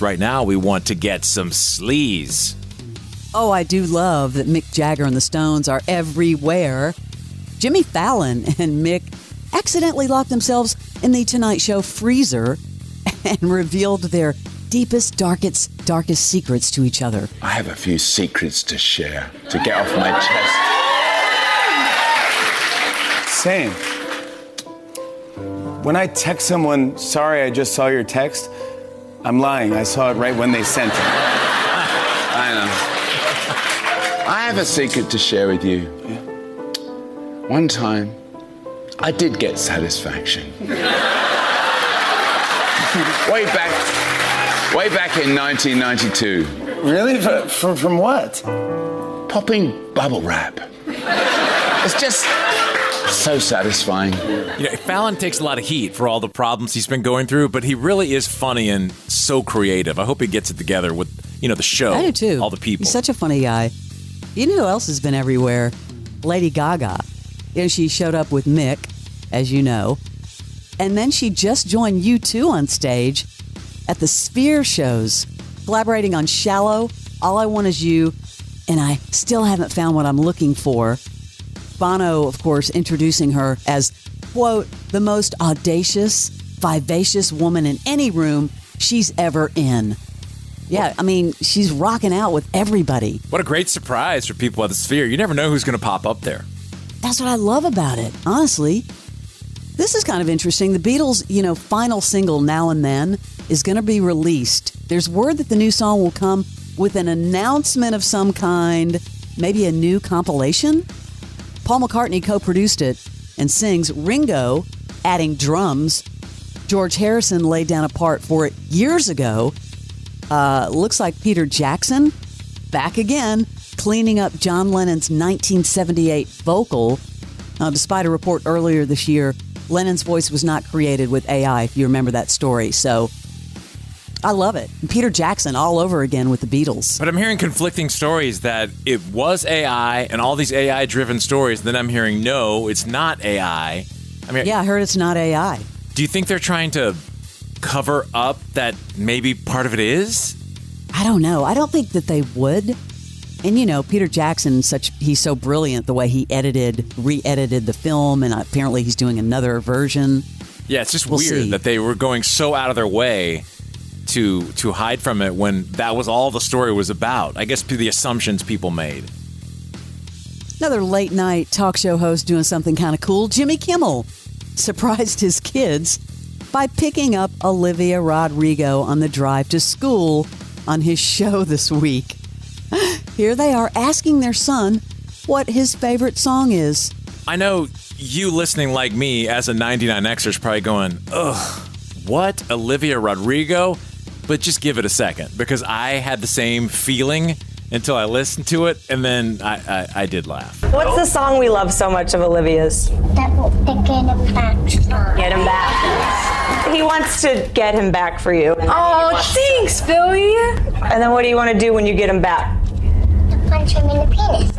Right now, we want to get some sleaze. Oh, I do love that Mick Jagger and the Stones are everywhere. Jimmy Fallon and Mick accidentally locked themselves in the Tonight Show freezer and revealed their deepest, darkest secrets to each other. I have a few secrets to share, to get off my chest. Same. When I text someone, sorry, I just saw your text, I'm lying. I saw it right when they sent it. I know. I have a secret to share with you. Yeah. One time, I did get satisfaction. way back in 1992. Really? From what? Popping bubble wrap. It's just so satisfying. Fallon takes a lot of heat for all the problems he's been going through, but he really is funny and so creative. I hope he gets it together with, the show. I do too. All the people. He's such a funny guy. You know who else has been everywhere? Lady Gaga. She showed up with Mick, as you know, and then she just joined U2 on stage at the Sphere shows, collaborating on Shallow, All I Want Is You, and I still haven't found what I'm looking for. Bono, of course, introducing her as, quote, the most audacious, vivacious woman in any room she's ever in. Yeah, she's rocking out with everybody. What a great surprise for people at the Sphere. You never know who's going to pop up there. That's what I love about it, honestly. This is kind of interesting. The Beatles, final single, Now and Then, is going to be released. There's word that the new song will come with an announcement of some kind, maybe a new compilation. Paul McCartney co-produced it and sings. Ringo adding drums. George Harrison laid down a part for it years ago. Looks like Peter Jackson, back again, cleaning up John Lennon's 1978 vocal. Despite a report earlier this year, Lennon's voice was not created with AI, if you remember that story. So I love it. And Peter Jackson all over again with the Beatles. But I'm hearing conflicting stories that it was AI and all these AI-driven stories. Then I'm hearing, no, it's not AI. Yeah, I heard it's not AI. Do you think they're trying to cover up that maybe part of it is? I don't know. I don't think that they would. And, Peter Jackson, he's so brilliant the way he re-edited the film, and apparently he's doing another version. Yeah, it's just weird that they were going so out of their way to hide from it when that was all the story was about. I guess the assumptions people made. Another late night talk show host doing something kind of cool. Jimmy Kimmel surprised his kids by picking up Olivia Rodrigo on the drive to school on his show this week. Here they are asking their son what his favorite song is. I know you listening like me as a 99Xer is probably going, ugh, what? Olivia Rodrigo? But just give it a second, because I had the same feeling until I listened to it, and then I did laugh. What's the song we love so much of Olivia's? That will get him back. Get him back. He wants to get him back for you. Oh, thanks, Billy. And then what do you want to do when you get him back? To punch him in the penis.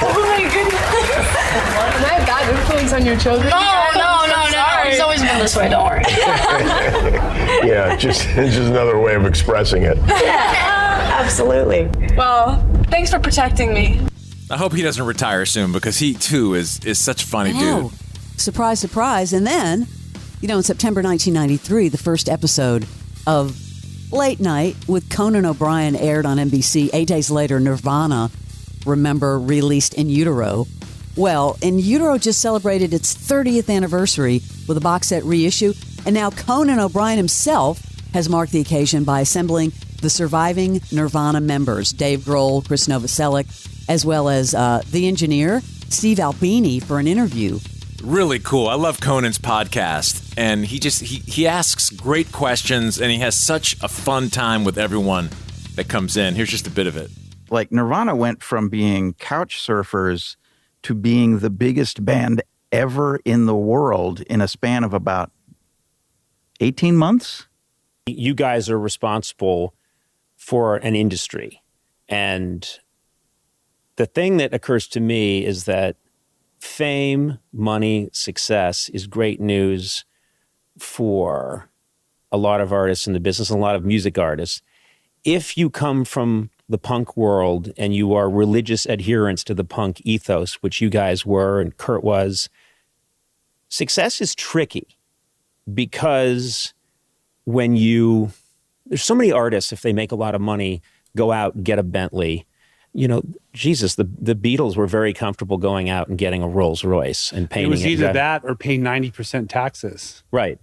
Oh my goodness. Can I have bad influence on your children? Oh, no. It's always been this way, don't worry. Yeah, it's just another way of expressing it. Yeah, absolutely. Well, thanks for protecting me. I hope he doesn't retire soon, because he, too, is such a funny dude. Surprise, surprise. And then, in September 1993, the first episode of Late Night with Conan O'Brien aired on NBC. 8 days later, Nirvana, remember, released In Utero. Well, In Utero just celebrated its 30th anniversary with a box set reissue, and now Conan O'Brien himself has marked the occasion by assembling the surviving Nirvana members, Dave Grohl, Chris Novoselic, as well as the engineer, Steve Albini, for an interview. Really cool. I love Conan's podcast, and he asks great questions, and he has such a fun time with everyone that comes in. Here's just a bit of it. Like, Nirvana went from being couch surfers to being the biggest band ever in the world in a span of about 18 months. You guys are responsible for an industry. And the thing that occurs to me is that fame, money, success is great news for a lot of artists in the business, and a lot of music artists. If you come from the punk world and you are religious adherents to the punk ethos, which you guys were and Kurt was, success is tricky because there's so many artists, if they make a lot of money, go out and get a Bentley. Jesus, the Beatles were very comfortable going out and getting a Rolls Royce and painting it. It was either that or paying 90% taxes. Right.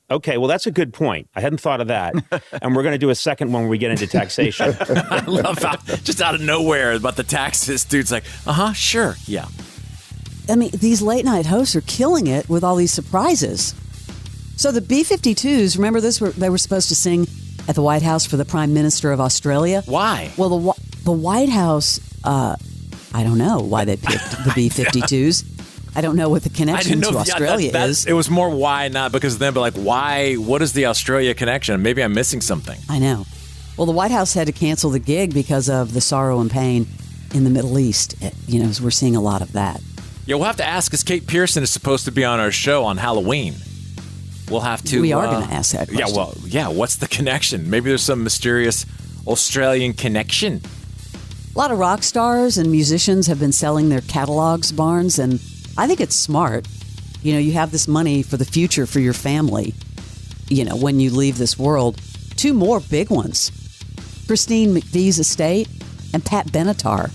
Okay, well, that's a good point. I hadn't thought of that. And we're going to do a second one when we get into taxation. I love how, just out of nowhere about the taxes, dude's like, sure, yeah. I mean, these late night hosts are killing it with all these surprises. So the B-52s, remember this? They were supposed to sing at the White House for the Prime Minister of Australia. Why? Well, the White House, I don't know why they picked the B-52s. I don't know what the connection to Australia is. It was more why, not because of them, but like why, what is the Australia connection? Maybe I'm missing something. I know. Well, the White House had to cancel the gig because of the sorrow and pain in the Middle East. As we're seeing a lot of that. Yeah, we'll have to ask, because Kate Pearson is supposed to be on our show on Halloween. We'll have to... We are going to ask that question. What's the connection? Maybe there's some mysterious Australian connection. A lot of rock stars and musicians have been selling their catalogs, Barnes, and I think it's smart. You have this money for the future for your family, when you leave this world. 2 more big ones. Christine McVie's estate and Pat Benatar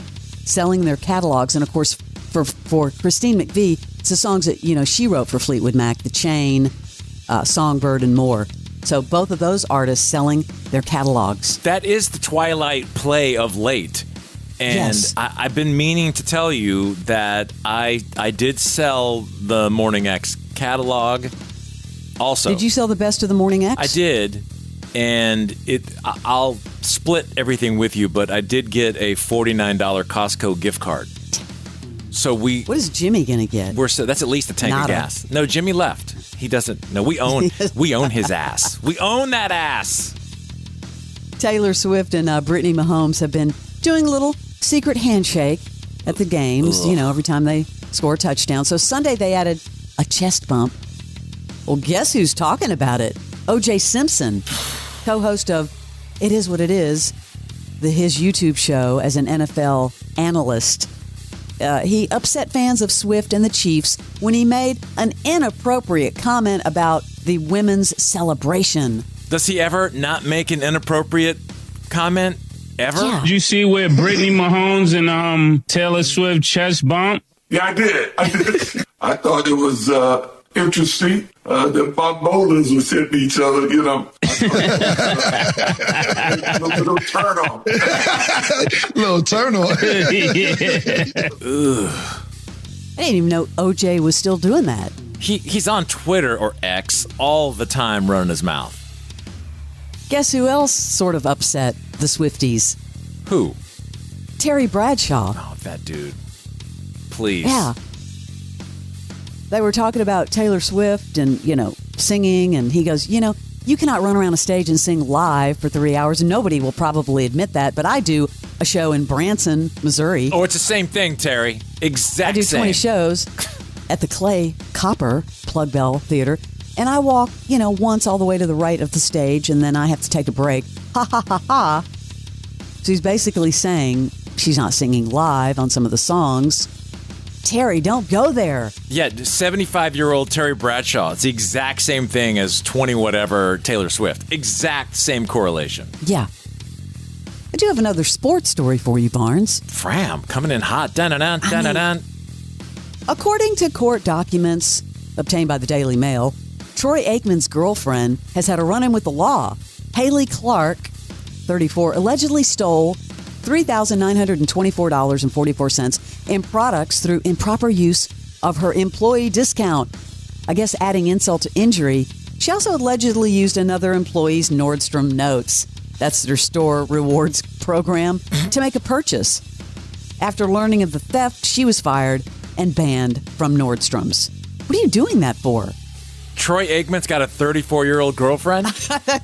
selling their catalogs. And, of course, for Christine McVie, it's the songs that, she wrote for Fleetwood Mac, The Chain, Songbird, and more. So both of those artists selling their catalogs. That is the Twilight play of late. And yes. I've been meaning to tell you that I did sell the Morning X catalog also. Did you sell the Best of the Morning X? I did. And I'll split everything with you, but I did get a $49 Costco gift card. So what is Jimmy going to get? That's at least a tank of gas. No, Jimmy left. He doesn't. No, we own his ass. We own that ass. Taylor Swift and Brittany Mahomes have been doing a little secret handshake at the games, every time they score a touchdown. So Sunday they added a chest bump. Well, guess who's talking about it? O.J. Simpson, co-host of It Is What It Is, his YouTube show as an NFL analyst. He upset fans of Swift and the Chiefs when he made an inappropriate comment about the women's celebration. Does he ever not make an inappropriate comment? Ever? Yeah. Did you see where Brittany Mahomes and Taylor Swift chest bump? Yeah, I did. I thought it was interesting that Bob bowlers would sit each other, a little turn on. Little turn on. I didn't even know OJ was still doing that. He's on Twitter or X all the time running his mouth. Guess who else sort of upset the Swifties? Who? Terry Bradshaw. Oh, that dude. Please. Yeah. They were talking about Taylor Swift and, singing, and he goes, you cannot run around a stage and sing live for 3 hours, and nobody will probably admit that, but I do a show in Branson, Missouri. Oh, it's the same thing, Terry. Exact same. I do 20 same. shows at the Clay Copper Plug Bell Theater, and I walk, once all the way to the right of the stage, and then I have to take a break. Ha, ha, ha, ha. So he's basically saying she's not singing live on some of the songs. Terry, don't go there. Yeah, 75-year-old Terry Bradshaw. It's the exact same thing as 20-whatever Taylor Swift. Exact same correlation. Yeah. I do have another sports story for you, Barnes. Fram, coming in hot. Dun-dun-dun, dun-dun-dun. According to court documents obtained by the Daily Mail, Troy Aikman's girlfriend has had a run-in with the law. Haley Clark, 34, allegedly stole $3,924.44 in products through improper use of her employee discount. I guess adding insult to injury, she also allegedly used another employee's Nordstrom notes, that's their store rewards program, to make a purchase. After learning of the theft, she was fired and banned from Nordstrom's. What are you doing that for? Troy Aikman's got a 34-year-old girlfriend?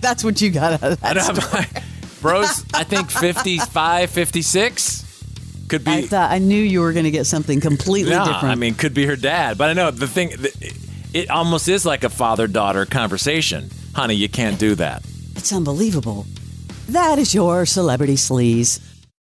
That's what you got out of that story. Bro's, I think 55, 56. Could be. I knew you were going to get something completely different. I mean, could be her dad. But I know the thing, it almost is like a father-daughter conversation. Honey, you can't do that. It's unbelievable. That is your Celebrity Sleaze.